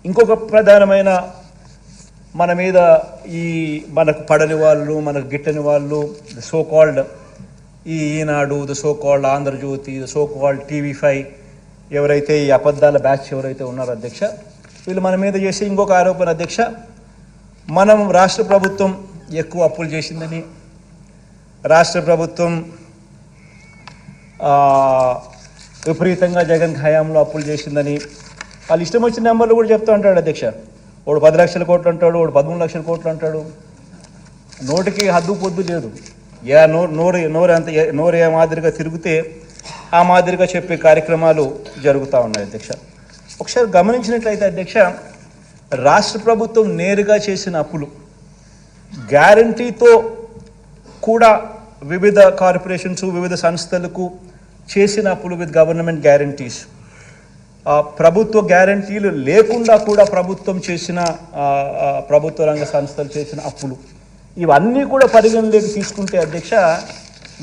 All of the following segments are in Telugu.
ఇంకొక ప్రధానమైన మన మీద ఈ మనకు పడని వాళ్ళు, మనకు గిట్టని వాళ్ళు, the so called Eenadu, the so called Andhra Jyothi, the so called TV5 ఎవరైతే ఈ అబద్ధాల బ్యాచ్ ఎవరైతే ఉన్నారో అధ్యక్ష, వీళ్ళు మన మీద చేసే ఇంకొక ఆరోపణ అధ్యక్ష, మనం రాష్ట్ర ప్రభుత్వం ఎక్కువ అప్పులు చేసిందని, రాష్ట్ర ప్రభుత్వం విపరీతంగా జగన్ హయాంలో అప్పులు చేసిందని వాళ్ళు ఇష్టం వచ్చిన నెంబర్లు కూడా చెప్తూ ఉంటాడు అధ్యక్ష. వాడు 10 లక్షల కోట్లు అంటాడు, వాడు 13 లక్షల కోట్లు అంటాడు. నోటికి హద్దు పొద్దు లేదు. నోరు ఏ మాదిరిగా తిరిగితే ఆ మాదిరిగా చెప్పే కార్యక్రమాలు జరుగుతూ ఉన్నాయి అధ్యక్ష. ఒకసారి గమనించినట్లయితే అధ్యక్ష, రాష్ట్ర ప్రభుత్వం నేరుగా చేసిన అప్పులు గ్యారంటీతో కూడా వివిధ కార్పొరేషన్స్, వివిధ సంస్థలకు చేసిన అప్పులు విత్ గవర్నమెంట్ గ్యారంటీస్, ప్రభుత్వ గ్యారంటీలు లేకుండా కూడా ప్రభుత్వం చేసిన ప్రభుత్వ రంగ సంస్థలు చేసిన అప్పులు, ఇవన్నీ కూడా పరిగణలోకి తీసుకుంటే అధ్యక్ష,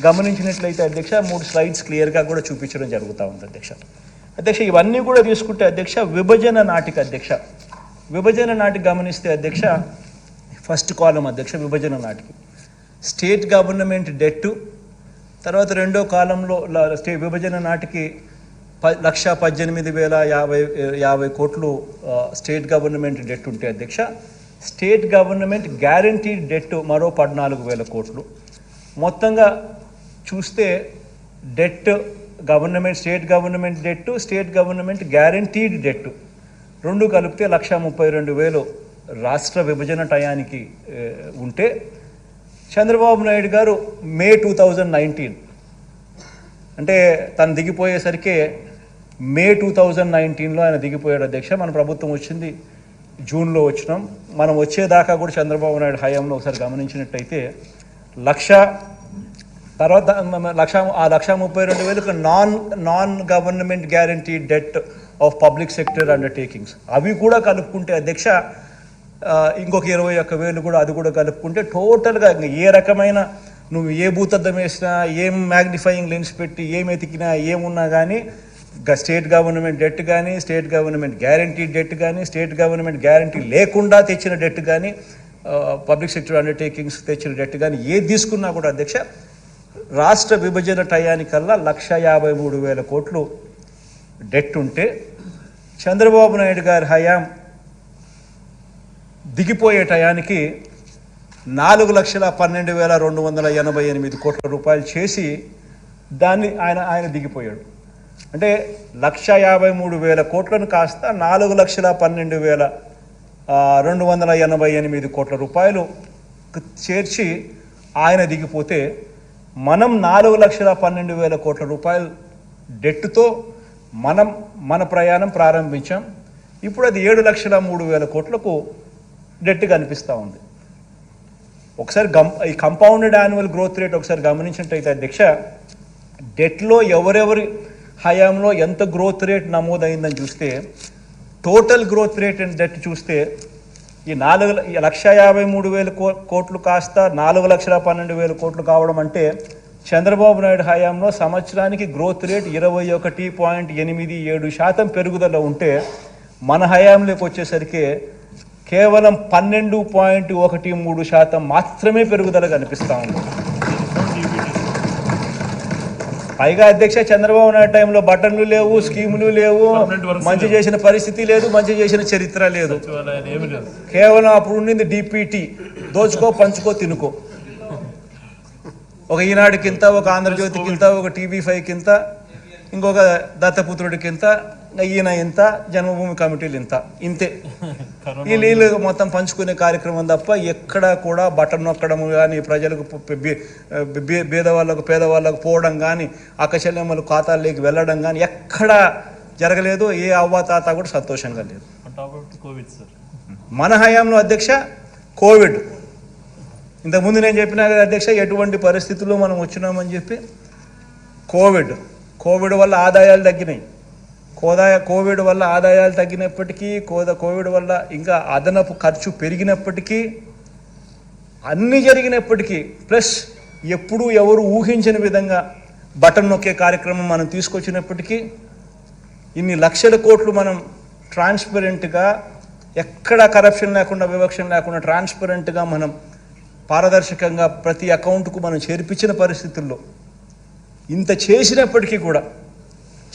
గమనించినట్లయితే అధ్యక్ష 3 స్లైడ్స్ క్లియర్గా కూడా చూపించడం జరుగుతూ ఉంది అధ్యక్ష. అధ్యక్ష ఇవన్నీ కూడా తీసుకుంటే అధ్యక్ష విభజన నాటికి గమనిస్తే అధ్యక్ష, ఫస్ట్ కాలం అధ్యక్ష విభజన నాటికి స్టేట్ గవర్నమెంట్ డెట్, తర్వాత రెండో కాలంలో విభజన నాటికి 1,18,050 కోట్లు స్టేట్ గవర్నమెంట్ డెట్ ఉంటే అధ్యక్ష, స్టేట్ గవర్నమెంట్ గ్యారంటీడ్ డెట్ మరో 14,000 కోట్లు. మొత్తంగా చూస్తే debt state government debt, state government guaranteed debt రెండు కలిపితే 1,32,000 రాష్ట్ర విభజన టయానికి ఉంటే, చంద్రబాబు నాయుడు గారు మే 2019 అంటే తను దిగిపోయేసరికి మే 2019లో ఆయన దిగిపోయాడు అధ్యక్ష. మన ప్రభుత్వం వచ్చింది జూన్లో వచ్చినాం. మనం వచ్చేదాకా కూడా చంద్రబాబు నాయుడు హయాంలో ఒకసారి గమనించినట్టయితే 1,32,000 non government guarantee det of public sector undertakings, అవి కూడా కలుపుకుంటే అధ్యక్ష ఇంకొక 21,000 కూడా, అది కూడా కలుపుకుంటే టోటల్గా ఏ రకమైన నువ్వు ఏ భూతద్దం వేసినా, ఏం మ్యాగ్నిఫైయింగ్ లెన్స్ పెట్టి ఏం ఎతికినా, ఏమున్నా కానీ స్టేట్ గవర్నమెంట్ డెట్ కానీ, స్టేట్ గవర్నమెంట్ గ్యారంటీ డెట్ కానీ, స్టేట్ గవర్నమెంట్ గ్యారంటీ లేకుండా తెచ్చిన డెట్ కానీ, పబ్లిక్ సెక్టర్ అండర్టేకింగ్స్ తెచ్చిన డెట్ కానీ ఏది తీసుకున్నా కూడా అధ్యక్ష, రాష్ట్ర విభజన టయానికల్లా 1,53,000 కోట్లు డెట్ ఉంటే, చంద్రబాబు నాయుడు గారి హయాం దిగిపోయే టయానికి 4,12,288 కోట్ల రూపాయలు చేసి దాన్ని ఆయన దిగిపోయాడు. అంటే 1,53,000 కోట్లను కాస్త 4,12,288 కోట్ల రూపాయలు చేర్చి ఆయన దిగిపోతే, మనం 4,12,000 కోట్ల రూపాయలు డెట్తో మన ప్రయాణం ప్రారంభించాం. ఇప్పుడు అది 7,03,000 కోట్లకు డెట్ కనిపిస్తూ ఉంది. ఒకసారి ఈ కంపౌండెడ్ యాన్యువల్ గ్రోత్ రేట్ ఒకసారి గమనించినట్టయితే అధ్యక్ష, డెట్లో ఎవరెవరి హయాంలో ఎంత గ్రోత్ రేట్ నమోదైందని చూస్తే, total growth rate and debt చూస్తే ఈ 1,53,000 కోట్లు కాస్త 4,12,000 కోట్లు కావడం అంటే, చంద్రబాబు నాయుడు హయాంలో సంవత్సరానికి గ్రోత్ రేట్ 21.87% పెరుగుదల ఉంటే, మన హయాంలోకి వచ్చేసరికి కేవలం 12.13% మాత్రమే పెరుగుదల కనిపిస్తూ ఉంది. పైగా అధ్యక్ష చంద్రబాబు నాయుడు టైంలో బటన్లు లేవు, స్కీములు లేవు, మంచి చేసిన పరిస్థితి లేదు, మంచి చేసిన చరిత్ర లేదు. కేవలం అప్పుడు ఉండింది DPT, దోచుకో పంచుకో తినుకో. ఒక ఈనాడుకింత, ఒక ఆంధ్రజ్యోతికింత, ఒక TV5కింత, ఇంకొక దత్తపుత్రుడికింత, ఈయన ఇంత, జన్మభూమి కమిటీలు ఇంతే. ఈ నీళ్ళు మొత్తం పంచుకునే కార్యక్రమం తప్ప ఎక్కడా కూడా బటన్ నొక్కడం కానీ, ప్రజలకు పేదవాళ్ళకు పోవడం కానీ, అక్కచెల్లెమ్మలు ఖాతాల్లోకి వెళ్ళడం కానీ ఎక్కడా జరగలేదు. ఏ అవ్వాతాత కూడా సంతోషంగా లేదు. మన హయాంలో అధ్యక్ష కోవిడ్, ఇంతకుముందు నేను చెప్పినా కదా అధ్యక్ష, ఎటువంటి పరిస్థితుల్లో మనం వచ్చినామని చెప్పి. కోవిడ్ వల్ల ఆదాయాలు తగ్గినాయి. కోవిడ్ వల్ల ఆదాయాలు తగ్గినప్పటికీ, కోవిడ్ వల్ల ఇంకా అదనపు ఖర్చు పెరిగినప్పటికీ, అన్నీ జరిగినప్పటికీ, ప్లస్ ఎప్పుడూ ఎవరు ఊహించని విధంగా బటన్ నొక్కే కార్యక్రమం మనం తీసుకొచ్చినప్పటికీ, ఇన్ని లక్షల కోట్లు మనం ట్రాన్స్పరెంట్గా, ఎక్కడ కరప్షన్ లేకుండా, వివక్ష లేకుండా ట్రాన్స్పరెంట్గా మనం పారదర్శకంగా ప్రతి అకౌంట్కు మనం చేర్పించిన పరిస్థితుల్లో ఇంత చేసినప్పటికీ కూడా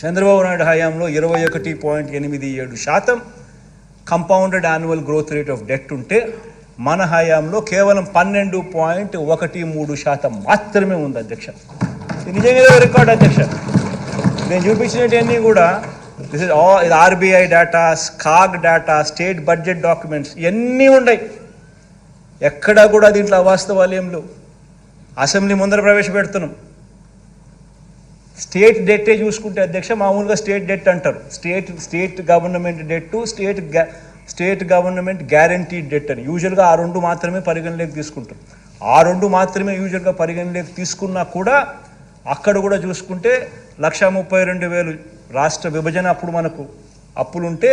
చంద్రబాబు నాయుడు హయాంలో 21.87% compounded annual growth rate of debt ఉంటే మన హయాంలో కేవలం 12.13% మాత్రమే ఉంది అధ్యక్ష. ఇది నిజంగా రికార్డ్ అధ్యక్ష. నేను చూపించినవన్నీ కూడా దిస్ ఇస్ ఇది RBI data, CAG data, state budget documents ఇవన్నీ ఉన్నాయి. ఎక్కడా కూడా దీంట్లో అవాస్తవాలు ఏం లేవు. అసెంబ్లీ ముందర ప్రవేశపెడుతున్నాం. స్టేట్ డెట్టే చూసుకుంటే అధ్యక్ష, మామూలుగా స్టేట్ డెట్ అంటారు. State government debt, state government guaranteed debt అని యూజువల్గా ఆ రెండు మాత్రమే పరిగణలోకి తీసుకుంటారు. ఆ రెండు మాత్రమే యూజువల్గా పరిగణలోకి తీసుకున్నా కూడా అక్కడ కూడా చూసుకుంటే 132,000 రాష్ట్ర విభజన అప్పుడు మనకు అప్పులుంటే,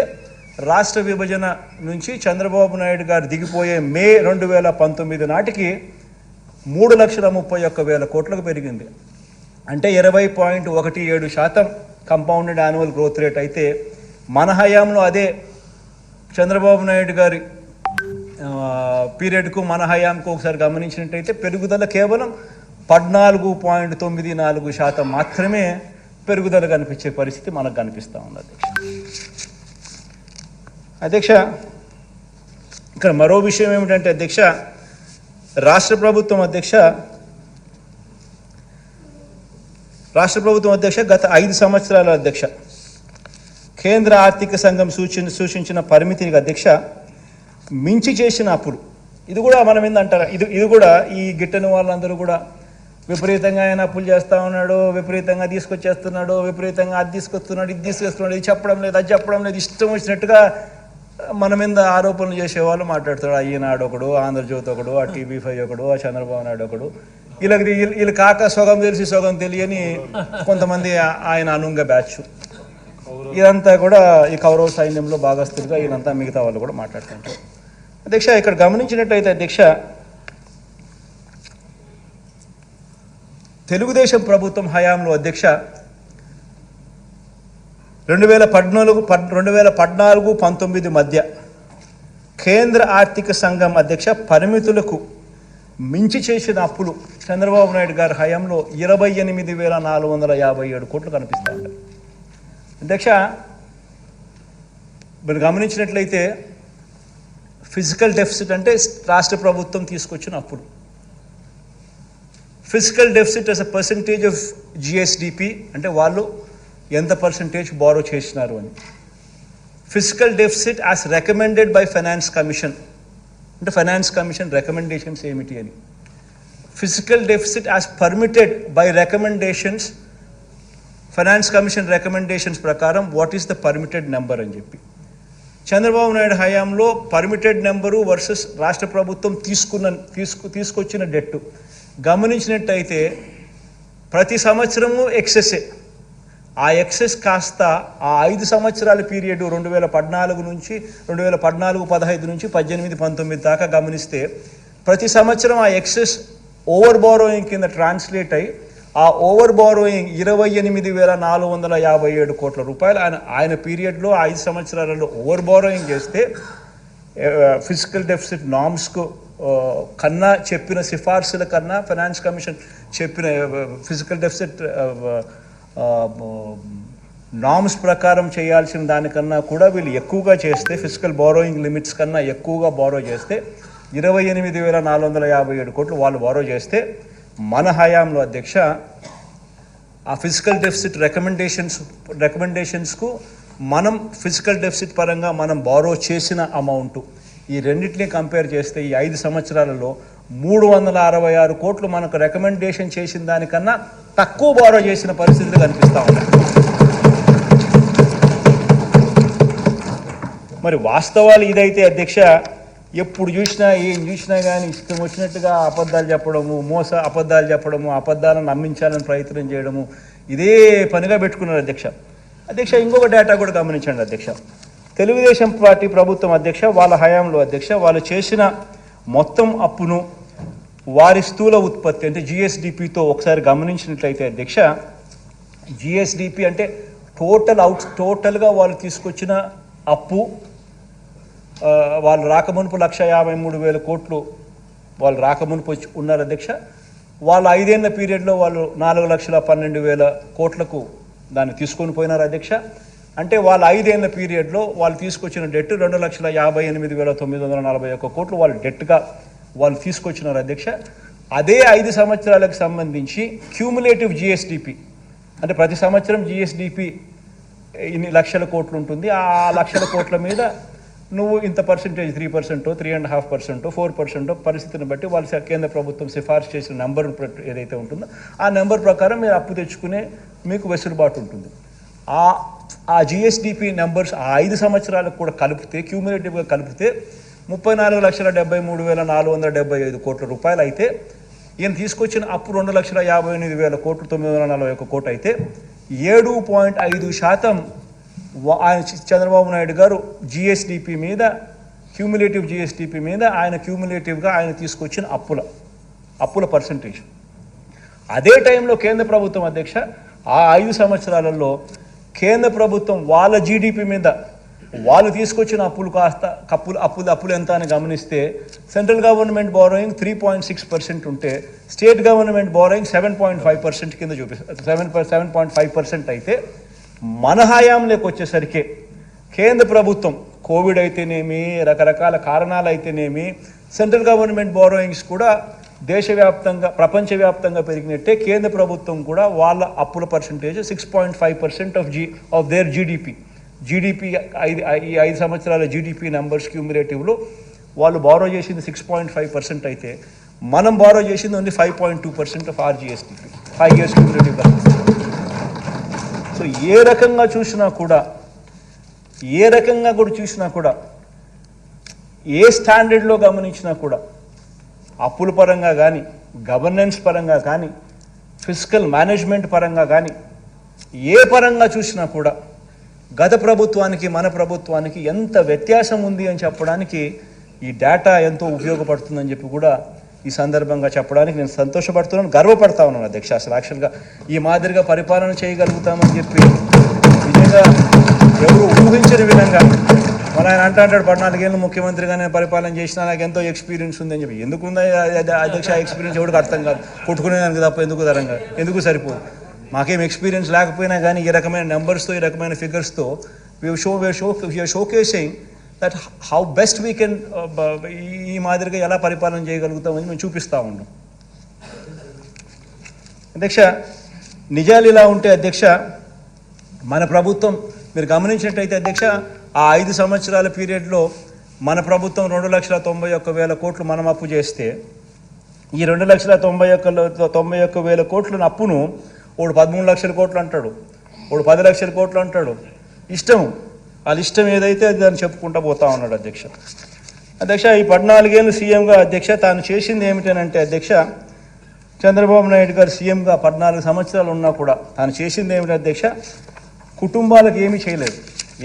రాష్ట్ర విభజన నుంచి చంద్రబాబు నాయుడు గారు దిగిపోయే మే 2019 నాటికి 3,31,000 కోట్లకు పెరిగింది. అంటే 20.17% కంపౌండెడ్ యాన్యువల్ గ్రోత్ రేట్ అయితే మన హయాంలో అదే చంద్రబాబు నాయుడు గారి పీరియడ్కు మన హయాంకు ఒకసారి గమనించినట్టయితే పెరుగుదల కేవలం 14.94% మాత్రమే పెరుగుదల కనిపించే పరిస్థితి మనకు కనిపిస్తూ ఉంది అధ్యక్ష. ఇక్కడ మరో విషయం ఏమిటంటే అధ్యక్ష, రాష్ట్ర ప్రభుత్వం అధ్యక్ష గత 5 సంవత్సరాల అధ్యక్ష కేంద్ర ఆర్థిక సంఘం సూచించిన పరిమితిని అధ్యక్ష మించి చేసిన అప్పులు. ఇది కూడా మనం ఏందంటారా, ఇది కూడా ఈ గిట్టని వాళ్ళందరూ కూడా విపరీతంగా ఆయన అప్పులు చేస్తూ ఉన్నాడు, విపరీతంగా తీసుకొచ్చేస్తున్నాడు, విపరీతంగా అది తీసుకొస్తున్నాడు, ఇది తీసుకొస్తున్నాడు, ఇది చెప్పడం లేదు, అది చెప్పడం లేదు, ఇష్టం వచ్చినట్టుగా మన మీద ఆరోపణలు చేసేవాళ్ళు మాట్లాడుతాడు. ఈనాడు ఒకడు, ఆంధ్రజ్యోతి ఒకడు, ఆ TV5 ఒకడు, ఆ చంద్రబాబు నాయుడు ఒకడు, వీళ్ళు కాక సొగం తెలిసి సొగం తెలియని కొంతమంది ఆయన అనుంగ బ్యాచ్. ఇదంతా కూడా ఈ కౌరవ సైన్యంలో భాగస్తులుగా వీళ్ళంతా మిగతా వాళ్ళు కూడా మాట్లాడుతుంటారు అధ్యక్ష. ఇక్కడ గమనించినట్టయితే అధ్యక్ష, తెలుగుదేశం ప్రభుత్వం హయాంలో అధ్యక్ష 2014-19 మధ్య కేంద్ర ఆర్థిక సంఘం అధ్యక్ష పరిమితులకు మించి చేసిన అప్పులు చంద్రబాబు నాయుడు గారి హయాంలో 28,457 కోట్లు కనిపిస్తూ ఉంటాయి అధ్యక్ష. మీరు గమనించినట్లయితే ఫిజికల్ డెఫిసిట్ అంటే రాష్ట్ర ప్రభుత్వం తీసుకొచ్చిన అప్పులు. Physical deficit as a percentage of GSDP అంటే వాళ్ళు ఎంత పర్సంటేజ్ బారో చేసినారు అని. Physical deficit as recommended by finance commission అంటే ఫైనాన్స్ కమిషన్ రికమెండేషన్స్ ఏమిటి అని. Physical deficit as permitted by recommendations, finance commission recommendations ప్రకారం what is the permitted number అని చెప్పి. చంద్రబాబు నాయుడు హయాంలో పర్మిటెడ్ నెంబరు వర్సెస్ రాష్ట్ర ప్రభుత్వం తీసుకొచ్చిన డెట్టు గమనించినట్టయితే ప్రతి సంవత్సరము ఎక్సెస్సే. ఆ ఎక్సెస్ కాస్త ఆ 5 సంవత్సరాల పీరియడ్ 2014 నుంచి 2014-15 నుంచి 18-19 దాకా గమనిస్తే ప్రతి సంవత్సరం ఆ ఎక్సెస్ ఓవర్ బారోయింగ్ కింద ట్రాన్స్లేట్ అయ్యి ఆ ఓవర్ బారోయింగ్ 28,457 కోట్ల రూపాయలు ఆయన పీరియడ్లో 5 సంవత్సరాలలో ఓవర్ బారోయింగ్ చేస్తే ఫిజికల్ డెఫిసిట్ నామ్స్కు కన్నా చెప్పిన సిఫార్సుల కన్నా ఫైనాన్స్ కమిషన్ చెప్పిన ఫిజికల్ డెఫిసిట్ నామ్స్ ప్రకారం చేయాల్సిన దానికన్నా కూడా వీళ్ళు ఎక్కువగా చేస్తే, ఫిజికల్ బారోయింగ్ లిమిట్స్ కన్నా ఎక్కువగా బారో చేస్తే 28,457 కోట్లు వాళ్ళు బారో చేస్తే మన హయాంలో అధ్యక్ష ఆ ఫిజికల్ డెఫిసిట్ రికమెండేషన్స్కు మనం ఫిజికల్ డెఫిసిట్ పరంగా మనం బారో చేసిన అమౌంట్ ఈ రెండింటినీ కంపేర్ చేస్తే ఈ 5 సంవత్సరాలలో 366 కోట్లు మనకు రికమెండేషన్ చేసిన దానికన్నా తక్కువ బారో చేసిన పరిస్థితులు కనిపిస్తూ ఉన్నాయి. మరి వాస్తవాలు ఇదైతే అధ్యక్ష ఎప్పుడు చూసినా ఏం చూసినా కానీ ఇష్టం వచ్చినట్టుగా అబద్ధాలు చెప్పడము, అబద్ధాలను నమ్మించాలని ప్రయత్నం చేయడము ఇదే పనిగా పెట్టుకున్నారు అధ్యక్ష. ఇంకొక డేటా కూడా గమనించండి అధ్యక్ష. తెలుగుదేశం పార్టీ ప్రభుత్వం అధ్యక్ష వాళ్ళ హయాంలో అధ్యక్ష వాళ్ళు చేసిన మొత్తం అప్పును వారి స్థూల ఉత్పత్తి అంటే జిఎస్డిపితో ఒకసారి గమనించినట్లయితే అధ్యక్ష జిఎస్డిపి అంటే టోటల్గా వాళ్ళు తీసుకొచ్చిన అప్పు వాళ్ళు రాకమునుపు 1,53,000 కోట్లు వాళ్ళు రాకమునుపు వచ్చి ఉన్నారు అధ్యక్ష. వాళ్ళు 5 ఏళ్ల పీరియడ్లో వాళ్ళు 4,12,000 కోట్లకు దాన్ని తీసుకొని పోయినారు అధ్యక్ష. అంటే వాళ్ళ 5 ఏళ్ల పీరియడ్లో వాళ్ళు తీసుకొచ్చిన డెట్ 2,58,941 కోట్లు వాళ్ళు డెట్గా వాళ్ళు తీసుకొచ్చినారు అధ్యక్ష. అదే 5 సంవత్సరాలకు సంబంధించి క్యూములేటివ్ జిఎస్డిపి అంటే ప్రతి సంవత్సరం జిఎస్డిపి ఇన్ని లక్షల కోట్లు ఉంటుంది. ఆ లక్షల కోట్ల మీద నువ్వు ఇంత పర్సెంటేజ్ 3%, 3.5%, 4% పరిస్థితిని బట్టి వాళ్ళు కేంద్ర ప్రభుత్వం సిఫార్సు చేసిన నెంబర్ ఏదైతే ఉంటుందో ఆ నెంబర్ ప్రకారం మీరు అప్పు తెచ్చుకునే మీకు వెసులుబాటు ఉంటుంది. ఆ జిఎస్డిపి నెంబర్స్ ఆ 5 సంవత్సరాలకు కూడా కలిపితే క్యూములేటివ్గా కలిపితే 34,73,475 కోట్ల రూపాయలు అయితే, ఈయన తీసుకొచ్చిన అప్పు 2,58,000 కోట్లు 941 కోట్లు అయితే 7.5% ఆయన చంద్రబాబు నాయుడు గారు జిఎస్డిపి మీద క్యూములేటివ్ జిఎస్డిపి మీద ఆయన క్యూములేటివ్గా ఆయన తీసుకొచ్చిన అప్పుల పర్సంటేజ్. అదే టైంలో కేంద్ర ప్రభుత్వం అధ్యక్ష ఆ 5 సంవత్సరాలలో కేంద్ర ప్రభుత్వం వాళ్ళ జీడిపి మీద వాళ్ళు తీసుకొచ్చిన అప్పులు కాస్త అప్పులు ఎంత అని గమనిస్తే సెంట్రల్ గవర్నమెంట్ బారోయింగ్ 3.6% ఉంటే స్టేట్ గవర్నమెంట్ బారోయింగ్ 7.5% కింద చూపిస్తారు. 7.5% అయితే మన హయాంలోకి వచ్చేసరికి కేంద్ర ప్రభుత్వం కోవిడ్ అయితేనేమి రకరకాల కారణాలు అయితేనేమి సెంట్రల్ గవర్నమెంట్ బారోయింగ్స్ కూడా దేశవ్యాప్తంగా ప్రపంచవ్యాప్తంగా పెరిగినట్టే కేంద్ర ప్రభుత్వం కూడా వాళ్ళ అప్పుల పర్సంటేజ్ 6.5% ఆఫ్ దేర్ జీడిపి ఈ 5 సంవత్సరాల జీడిపి నెంబర్స్ క్యూములేటివ్లో వాళ్ళు బారో చేసింది 6.5% అయితే మనం బారో చేసింది only 5.2% of our GSDP 5 years క్యూములేటివ్గా. సో ఏ రకంగా చూసినా కూడా ఏ స్టాండర్డ్లో గమనించినా కూడా అప్పుల పరంగా కానీ గవర్నెన్స్ పరంగా కానీ ఫిస్కల్ మేనేజ్మెంట్ పరంగా కానీ ఏ పరంగా చూసినా కూడా గత ప్రభుత్వానికి మన ప్రభుత్వానికి ఎంత వ్యత్యాసం ఉంది అని చెప్పడానికి ఈ డేటా ఎంతో ఉపయోగపడుతుందని చెప్పి కూడా ఈ సందర్భంగా చెప్పడానికి నేను సంతోషపడుతున్నాను, గర్వపడతా ఉన్నాను అధ్యక్ష. అసలు యాక్చువల్గా ఈ మాదిరిగా పరిపాలన చేయగలుగుతామని చెప్పి నిజంగా ఎవరు ఊహించని విధంగా మన ఆయన అంటాడు 14 ఏళ్ళు ముఖ్యమంత్రిగా నేను పరిపాలన చేసినా నాకు ఎంతో ఎక్స్పీరియన్స్ ఉందని చెప్పి. ఎందుకుందా అధ్యక్ష ఎక్స్పీరియన్స్ ఎవరికి అర్థం కాదు, కొట్టుకునేదానికి తప్ప ఎందుకు సరిపోదు. మాకేం ఎక్స్పీరియన్స్ లేకపోయినా కానీ ఈ రకమైన నెంబర్స్తో ఈ రకమైన ఫిగర్స్తో showcasing that how best we can ఈ మాదిరిగా ఎలా పరిపాలన చేయగలుగుతామని మేము చూపిస్తూ ఉన్నాం అధ్యక్ష. నిజాలు ఇలా ఉంటే అధ్యక్ష మన ప్రభుత్వం మీరు గమనించినట్టయితే అధ్యక్ష ఆ 5 సంవత్సరాల పీరియడ్లో మన ప్రభుత్వం 2,91,000 కోట్లు మనం అప్పు చేస్తే ఈ 2,91,000 కోట్ల అప్పును వాడు 13 లక్షల కోట్లు అంటాడు, వాడు 10 లక్షల కోట్లు అంటాడు. వాళ్ళ ఇష్టం ఏదైతే అది దాన్ని చెప్పుకుంటూ పోతా ఉన్నాడు అధ్యక్ష. ఈ 14 ఏళ్ళు సీఎంగా అధ్యక్ష తాను చేసింది ఏమిటనంటే అధ్యక్ష చంద్రబాబు నాయుడు గారు సీఎంగా 14 సంవత్సరాలు ఉన్నా కూడా తాను చేసింది ఏమిటి అధ్యక్ష, కుటుంబాలకు ఏమీ చేయలేదు.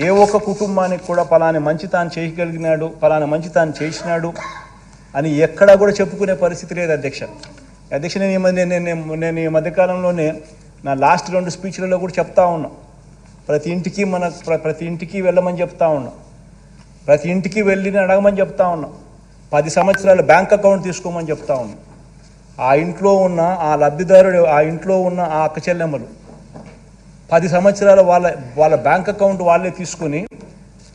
ఏ ఒక్క కుటుంబానికి కూడా పలాని మంచి తాను చేయగలిగినాడు, పలానా మంచి తాను చేసినాడు అని ఎక్కడా కూడా చెప్పుకునే పరిస్థితి లేదు అధ్యక్ష. నేను ఈ మధ్యకాలంలోనే నా లాస్ట్ 2 స్పీచ్లలో కూడా చెప్తా ఉన్నా, ప్రతి ఇంటికి వెళ్ళమని చెప్తా ఉన్నా, ప్రతి ఇంటికి వెళ్ళి అడగమని చెప్తా ఉన్నా, 10 సంవత్సరాల బ్యాంక్ అకౌంట్ తీసుకోమని చెప్తా ఉన్నా. ఆ ఇంట్లో ఉన్న ఆ లబ్ధిదారుడు, ఆ ఇంట్లో ఉన్న ఆ అక్క చెల్లెమ్మలు 10 సంవత్సరాల వాళ్ళ బ్యాంక్ అకౌంట్ వాళ్ళే తీసుకుని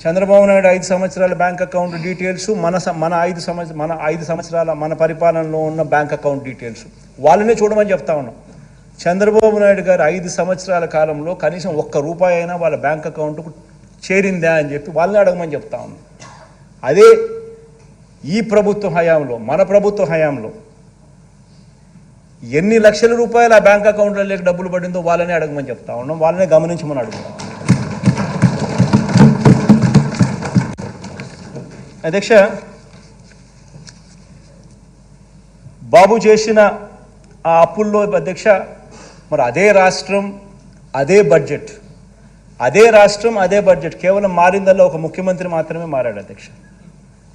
చంద్రబాబు నాయుడు 5 సంవత్సరాల బ్యాంక్ అకౌంట్ డీటెయిల్స్ మన 5 సంవత్సరాల మన పరిపాలనలో ఉన్న బ్యాంక్ అకౌంట్ డీటెయిల్స్ వాళ్ళనే చూడమని చెప్తా ఉన్నాం. చంద్రబాబు నాయుడు గారు 5 సంవత్సరాల కాలంలో కనీసం ₹1 అయినా వాళ్ళ బ్యాంక్ అకౌంట్కు చేరిందా అని చెప్పి వాళ్ళని అడగమని చెప్తా ఉన్నాం. అదే ఈ ప్రభుత్వ హయాంలో మన ప్రభుత్వ హయాంలో ఎన్ని లక్షల రూపాయలు ఆ బ్యాంక్ అకౌంట్లలోకి డబ్బులు పడిందో వాళ్ళనే అడగమని చెప్తా ఉన్నాం, వాళ్ళనే గమనించమని అడుగుతాం అధ్యక్ష. బాబు చేసిన ఆ అప్పుల్లో అధ్యక్ష మరి అదే రాష్ట్రం అదే బడ్జెట్ కేవలం మారిందల్లా ఒక ముఖ్యమంత్రి మాత్రమే మారాడు అధ్యక్ష.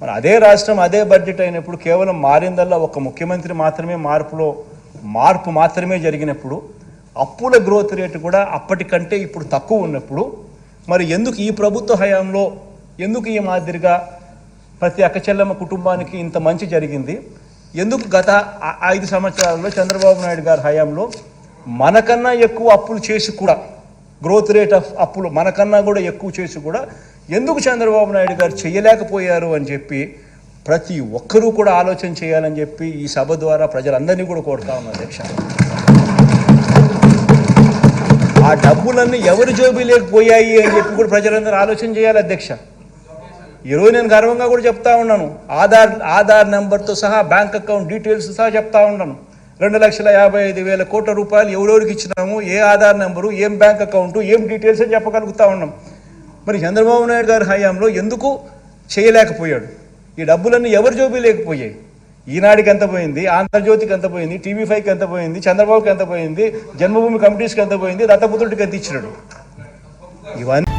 మరి అదే రాష్ట్రం అదే బడ్జెట్ అయినప్పుడు కేవలం మారిందల్లా ఒక ముఖ్యమంత్రి మాత్రమే మార్పు మాత్రమే జరిగినప్పుడు అప్పుల గ్రోత్ రేటు కూడా అప్పటికంటే ఇప్పుడు తక్కువ ఉన్నప్పుడు మరి ఎందుకు ఈ ప్రభుత్వ హయాంలో ఎందుకు ఈ మాదిరిగా ప్రతి అక్కచెల్లెమ్మ కుటుంబానికి ఇంత మంచి జరిగింది? ఎందుకు గత 5 సంవత్సరాల్లో చంద్రబాబు నాయుడు గారి హయాంలో మనకన్నా ఎక్కువ అప్పులు చేసి కూడా, గ్రోత్ రేట్ ఆఫ్ అప్పులు మనకన్నా కూడా ఎక్కువ చేసి కూడా ఎందుకు చంద్రబాబు నాయుడు గారు చేయలేకపోయారు అని చెప్పి ప్రతి ఒక్కరూ కూడా ఆలోచన చేయాలని చెప్పి ఈ సభ ద్వారా ప్రజలందరినీ కూడా కోరుతా ఉన్నారు అధ్యక్ష. ఆ డబ్బులన్నీ ఎవరి జోబీలోకి పోయాయి అని చెప్పి కూడా ప్రజలందరూ ఆలోచన చేయాలి అధ్యక్ష. ఈరోజు నేను గర్వంగా కూడా చెప్తా ఉన్నాను, ఆధార్ నెంబర్తో సహా బ్యాంక్ అకౌంట్ డీటెయిల్స్ సహా చెప్తా ఉన్నాను. 2,55,000 కోట్ల రూపాయలు ఎవరెవరికి ఇచ్చినాము, ఏ ఆధార్ నెంబరు, ఏం బ్యాంక్ అకౌంటు, ఏం డీటెయిల్స్ అని చెప్పగలుగుతా ఉన్నాం. మరి చంద్రబాబు నాయుడు గారి హయాంలో ఎందుకు చేయలేకపోయాడు? ఈ డబ్బులన్నీ ఎవరి జోబీ లేకపోయాయి? ఈనాడికి ఎంత పోయింది, ఆంధ్రజ్యోతికి ఎంత పోయింది, TV5కి ఎంత పోయింది, చంద్రబాబుకి ఎంత పోయింది, జన్మభూమి కమిటీస్కి ఎంత పోయింది, దత్తపుత్రుడికి ఎంత ఇచ్చినాడు? ఇవన్నీ